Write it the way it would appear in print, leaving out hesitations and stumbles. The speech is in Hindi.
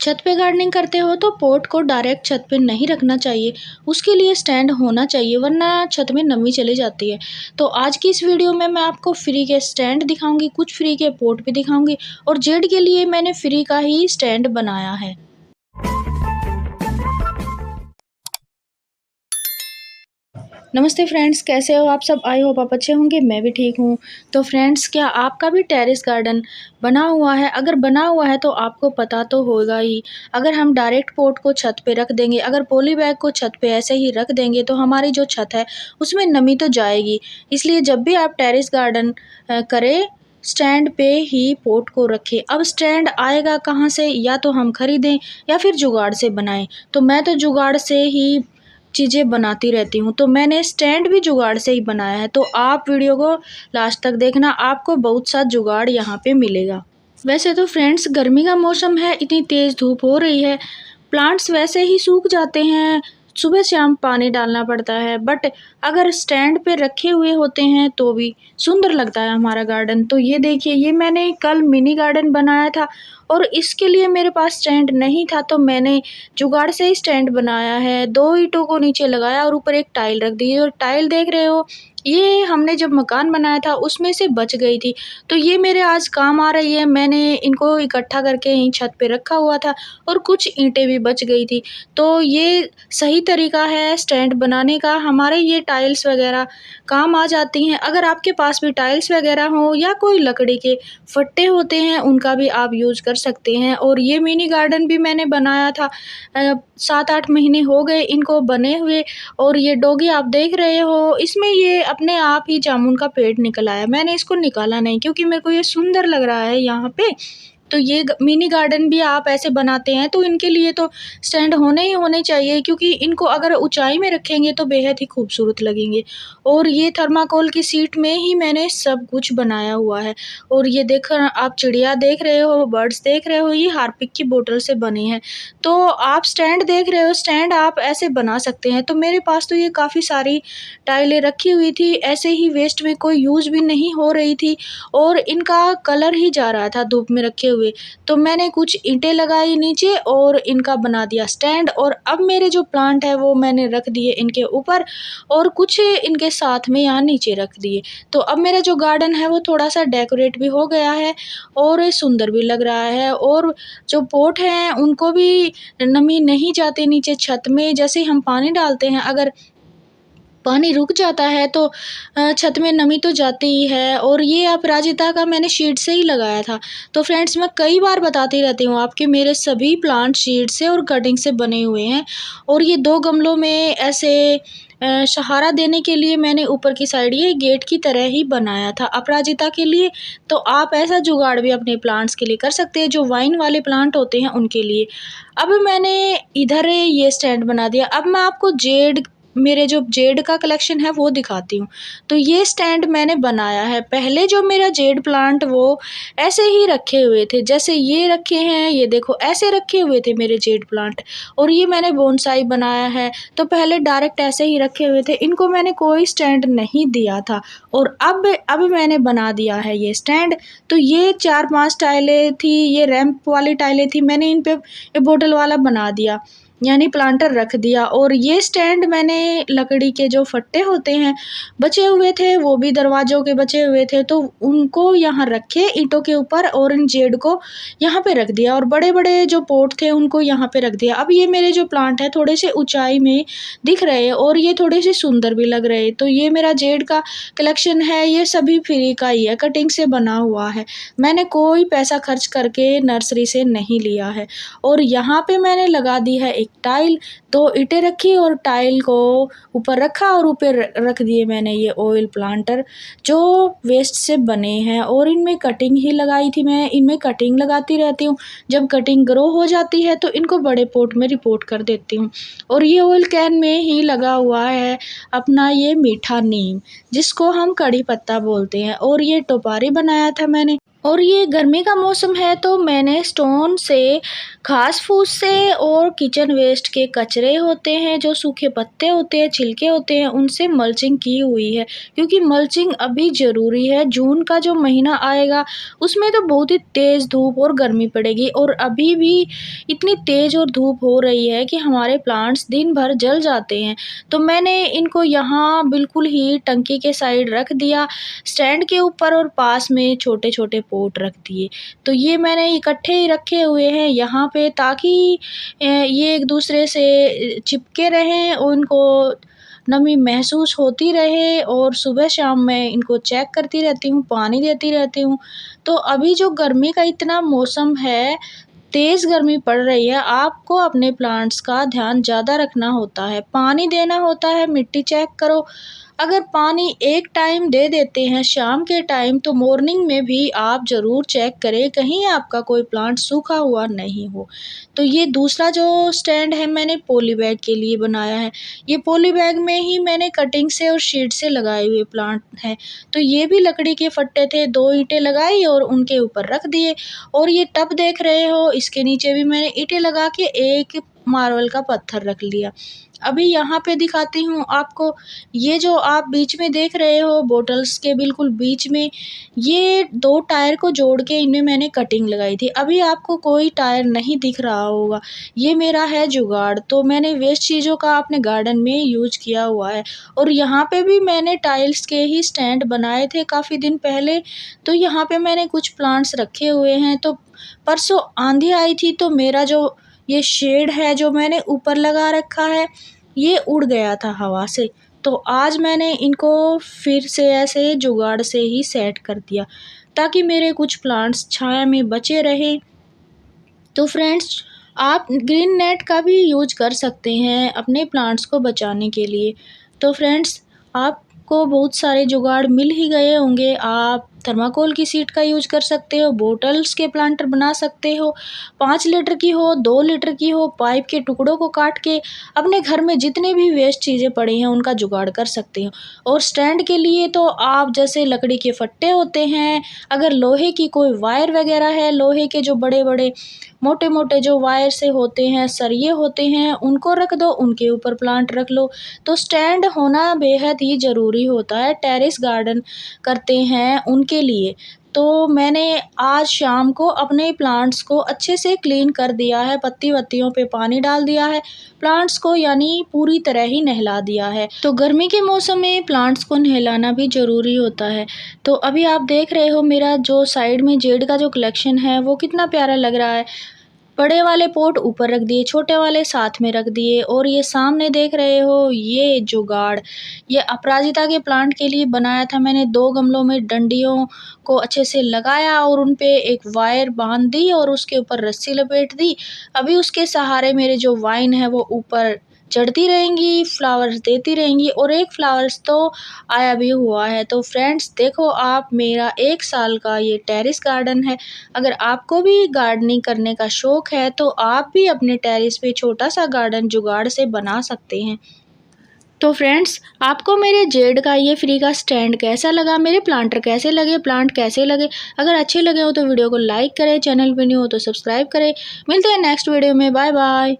छत पे गार्डनिंग करते हो तो पॉट को डायरेक्ट छत पे नहीं रखना चाहिए, उसके लिए स्टैंड होना चाहिए वरना छत में नमी चली जाती है। तो आज की इस वीडियो में मैं आपको फ्री के स्टैंड दिखाऊंगी, कुछ फ्री के पॉट भी दिखाऊंगी और जेड के लिए मैंने फ्री का ही स्टैंड बनाया है। नमस्ते फ्रेंड्स, कैसे हो आप सब? आई होप आप अच्छे होंगे, मैं भी ठीक हूँ। तो फ्रेंड्स, क्या आपका भी टेरेस गार्डन बना हुआ है? अगर बना हुआ है तो आपको पता तो होगा ही। अगर हम डायरेक्ट पॉट को छत पे रख देंगे, अगर पॉली बैग को छत पे ऐसे ही रख देंगे तो हमारी जो छत है उसमें नमी तो जाएगी। इसलिए जब भी आप टेरेस गार्डन करें, स्टैंड पे ही पॉट को रखें। अब स्टैंड आएगा कहाँ से? या तो हम खरीदें या फिर जुगाड़ से बनाएं। तो मैं तो जुगाड़ से ही चीज़ें बनाती रहती हूँ, तो मैंने स्टैंड भी जुगाड़ से ही बनाया है। तो आप वीडियो को लास्ट तक देखना, आपको बहुत सा जुगाड़ यहाँ पे मिलेगा। वैसे तो फ्रेंड्स, गर्मी का मौसम है, इतनी तेज़ धूप हो रही है, प्लांट्स वैसे ही सूख जाते हैं, सुबह शाम पानी डालना पड़ता है। बट अगर स्टैंड पे रखे हुए होते हैं तो भी सुंदर लगता है हमारा गार्डन। तो ये देखिए, ये मैंने कल मिनी गार्डन बनाया था और इसके लिए मेरे पास स्टैंड नहीं था, तो मैंने जुगाड़ से ही स्टैंड बनाया है। 2 ईंटों को नीचे लगाया और ऊपर एक टाइल रख दी। और टाइल देख रहे हो, ये हमने जब मकान बनाया था उसमें से बच गई थी, तो ये मेरे आज काम आ रही है। मैंने इनको इकट्ठा करके यहीं छत पे रखा हुआ था और कुछ ईंटें भी बच गई थी। तो ये सही तरीका है स्टैंड बनाने का। हमारे ये टाइल्स वगैरह काम आ जाती हैं। अगर आपके पास भी टाइल्स वगैरह हो या कोई लकड़ी के फट्टे होते हैं, उनका भी आप यूज़ कर सकते हैं। और ये मिनी गार्डन भी मैंने बनाया था, 7-8 महीने हो गए इनको बने हुए। और ये डॉगी आप देख रहे हो, इसमें ये अपने आप ही जामुन का पेड़ निकल आया। मैंने इसको निकाला नहीं क्योंकि मेरे को ये सुंदर लग रहा है यहाँ पे। तो ये मिनी गार्डन भी आप ऐसे बनाते हैं तो इनके लिए तो स्टैंड होने ही होने चाहिए, क्योंकि इनको अगर ऊंचाई में रखेंगे तो बेहद ही खूबसूरत लगेंगे। और ये थर्माकोल की शीट में ही मैंने सब कुछ बनाया हुआ है। और ये देखो, आप चिड़िया देख रहे हो, बर्ड्स देख रहे हो, ये हार्पिक की बोतल से बने हैं। तो आप स्टैंड देख रहे हो, स्टैंड आप ऐसे बना सकते हैं। तो मेरे पास तो ये काफ़ी सारी टाइलें रखी हुई थी, ऐसे ही वेस्ट में, कोई यूज़ भी नहीं हो रही थी और इनका कलर ही जा रहा था धूप में रखे हुए। तो मैंने कुछ ईंटें लगाई नीचे और इनका बना दिया स्टैंड। और अब मेरे जो प्लांट है वो मैंने रख दिए इनके ऊपर और कुछ इनके साथ में यहाँ नीचे रख दिए। तो अब मेरा जो गार्डन है वो थोड़ा सा डेकोरेट भी हो गया है और सुंदर भी लग रहा है। और जो पॉट हैं उनको भी नमी नहीं जाती नीचे छत में। जैसे ही हम पानी डालते हैं, अगर पानी रुक जाता है तो छत में नमी तो जाती ही है। और ये अपराजिता का मैंने शीट से ही लगाया था। तो फ्रेंड्स, मैं कई बार बताती रहती हूँ आपके, मेरे सभी प्लांट शीट से और कटिंग से बने हुए हैं। और ये 2 गमलों में ऐसे सहारा देने के लिए मैंने ऊपर की साइड ये गेट की तरह ही बनाया था अपराजिता के लिए। तो आप ऐसा जुगाड़ भी अपने प्लांट्स के लिए कर सकते हैं, जो वाइन वाले प्लांट होते हैं उनके लिए। अब मैंने इधर ये स्टैंड बना दिया। अब मैं आपको मेरे जो जेड का कलेक्शन है वो दिखाती हूँ। तो ये स्टैंड मैंने बनाया है। पहले जो मेरा जेड प्लांट वो ऐसे ही रखे हुए थे, जैसे ये रखे हैं, ये देखो ऐसे रखे हुए थे मेरे जेड प्लांट। और ये मैंने बोनसाई बनाया है, तो पहले डायरेक्ट ऐसे ही रखे हुए थे, इनको मैंने कोई स्टैंड नहीं दिया था। और अब मैंने बना दिया है ये स्टैंड। तो ये 4-5 टाइलें थी, ये रैंप वाली टाइलें थी, मैंने इन पे ये बोतल वाला बना दिया, यानी प्लांटर रख दिया। और ये स्टैंड मैंने लकड़ी के जो फट्टे होते हैं बचे हुए थे, वो भी दरवाज़ों के बचे हुए थे, तो उनको यहाँ रखे ईंटों के ऊपर और इन जेड को यहाँ पे रख दिया। और बड़े बड़े जो पोट थे उनको यहाँ पे रख दिया। अब ये मेरे जो प्लांट है थोड़े से ऊंचाई में दिख रहे हैं और ये थोड़े से सुंदर भी लग रहे हैं। तो ये मेरा जेड का कलेक्शन है, ये सभी फ्री का ही है, कटिंग से बना हुआ है, मैंने कोई पैसा खर्च करके नर्सरी से नहीं लिया है। और यहाँ पे मैंने लगा दी है एक टाइल, 2 ईंटें रखी और टाइल को ऊपर रखा और ऊपर रख दिए मैंने ये ऑयल प्लांटर जो वेस्ट से बने हैं। और इनमें कटिंग ही लगाई थी, मैं इनमें कटिंग लगाती रहती हूँ। जब कटिंग ग्रो हो जाती है तो इनको बड़े पोट में रिपोर्ट कर देती हूँ। और ये ऑयल कैन में ही लगा हुआ है अपना ये मीठा नीम, जिसको हम कड़ी पत्ता बोलते हैं। और ये टोपारी बनाया था मैंने, और ये गर्मी का मौसम है तो मैंने स्टोन से, घास फूस से और किचन वेस्ट के कचरे होते हैं, जो सूखे पत्ते होते हैं, छिलके होते हैं, उनसे मल्चिंग की हुई है। क्योंकि मल्चिंग अभी ज़रूरी है। जून का जो महीना आएगा उसमें तो बहुत ही तेज़ धूप और गर्मी पड़ेगी, और अभी भी इतनी तेज़ और धूप हो रही है कि हमारे प्लांट्स दिन भर जल जाते हैं। तो मैंने इनको यहाँ बिल्कुल ही टंकी के साइड रख दिया, स्टैंड के ऊपर, और पास में छोटे-छोटे पॉट रख दिए। तो ये मैंने इकट्ठे ही रखे हुए हैं यहाँ पे, ताकि ये एक दूसरे से चिपके रहें, उनको नमी महसूस होती रहे, और सुबह शाम मैं इनको चेक करती रहती हूँ, पानी देती रहती हूँ। तो अभी जो गर्मी का इतना मौसम है, तेज़ गर्मी पड़ रही है, आपको अपने प्लांट्स का ध्यान ज़्यादा रखना होता है, पानी देना होता है, मिट्टी चेक करो। अगर पानी एक टाइम दे देते हैं शाम के टाइम, तो मॉर्निंग में भी आप ज़रूर चेक करें, कहीं आपका कोई प्लांट सूखा हुआ नहीं हो। तो ये दूसरा जो स्टैंड है मैंने पॉली बैग के लिए बनाया है। ये पॉली बैग में ही मैंने कटिंग से और शीट से लगाए हुए प्लांट हैं। तो ये भी लकड़ी के फट्टे थे, 2 ईंटें लगाई और उनके ऊपर रख दिए। और ये टब देख रहे हो, इसके नीचे भी मैंने ईंटें लगा के एक मार्बल का पत्थर रख लिया। अभी यहाँ पे दिखाती हूँ आपको, ये जो आप बीच में देख रहे हो बॉटल्स के बिल्कुल बीच में, ये 2 टायर को जोड़ के इनमें मैंने कटिंग लगाई थी। अभी आपको कोई टायर नहीं दिख रहा होगा, ये मेरा है जुगाड़। तो मैंने वेस्ट चीज़ों का अपने गार्डन में यूज़ किया हुआ है। और यहाँ पे भी मैंने टाइल्स के ही स्टैंड बनाए थे काफ़ी दिन पहले, तो यहाँ पे मैंने कुछ प्लांट्स रखे हुए हैं। तो परसों आंधी आई थी, तो मेरा जो ये शेड है जो मैंने ऊपर लगा रखा है, ये उड़ गया था हवा से। तो आज मैंने इनको फिर से ऐसे जुगाड़ से ही सेट कर दिया, ताकि मेरे कुछ प्लांट्स छाया में बचे रहें। तो फ्रेंड्स, आप ग्रीन नेट का भी यूज कर सकते हैं अपने प्लांट्स को बचाने के लिए। तो फ्रेंड्स, आपको बहुत सारे जुगाड़ मिल ही गए होंगे। आप थर्माकोल की शीट का यूज कर सकते हो, बॉटल्स के प्लांटर बना सकते हो, 5 लीटर की हो, 2 लीटर की हो, पाइप के टुकड़ों को काट के अपने घर में जितने भी वेस्ट चीज़ें पड़ी हैं उनका जुगाड़ कर सकते हो। और स्टैंड के लिए तो आप जैसे लकड़ी के फट्टे होते हैं, अगर लोहे की कोई वायर वगैरह है, लोहे के जो बड़े-बड़े मोटे-मोटे जो वायर से होते हैं, सरिये होते हैं, उनको रख दो, उनके ऊपर प्लांट रख लो। तो स्टैंड होना बेहद ही ज़रूरी होता है टेरेस गार्डन करते हैं उनके लिए। तो मैंने आज शाम को अपने प्लांट्स को अच्छे से क्लीन कर दिया है, पत्ती-वत्तियों पे पानी डाल दिया है, प्लांट्स को यानी पूरी तरह ही नहला दिया है। तो गर्मी के मौसम में प्लांट्स को नहलाना भी ज़रूरी होता है। तो अभी आप देख रहे हो मेरा जो साइड में जेड का जो कलेक्शन है वो कितना प्यारा लग रहा है। बड़े वाले पॉट ऊपर रख दिए, छोटे वाले साथ में रख दिए, और ये सामने देख रहे हो ये जुगाड़, ये अपराजिता के प्लांट के लिए बनाया था मैंने। 2 गमलों में डंडियों को अच्छे से लगाया और उन पे एक वायर बांध दी और उसके ऊपर रस्सी लपेट दी। अभी उसके सहारे मेरे जो वाइन है वो ऊपर चढ़ती रहेंगी, फ्लावर्स देती रहेंगी, और एक फ्लावर्स तो आया भी हुआ है। तो फ्रेंड्स देखो, आप मेरा 1 साल का ये टेरेस गार्डन है। अगर आपको भी गार्डनिंग करने का शौक है तो आप भी अपने टेरेस पे छोटा सा गार्डन जुगाड़ से बना सकते हैं। तो फ्रेंड्स, आपको मेरे जेड का ये फ्री का स्टैंड कैसा लगा, मेरे प्लांटर कैसे लगे, प्लांट कैसे लगे? अगर अच्छे लगे हो तो वीडियो को लाइक करें, चैनल पे न्यू हो तो सब्सक्राइब करें। मिलते हैं नेक्स्ट वीडियो में, बाय बाय।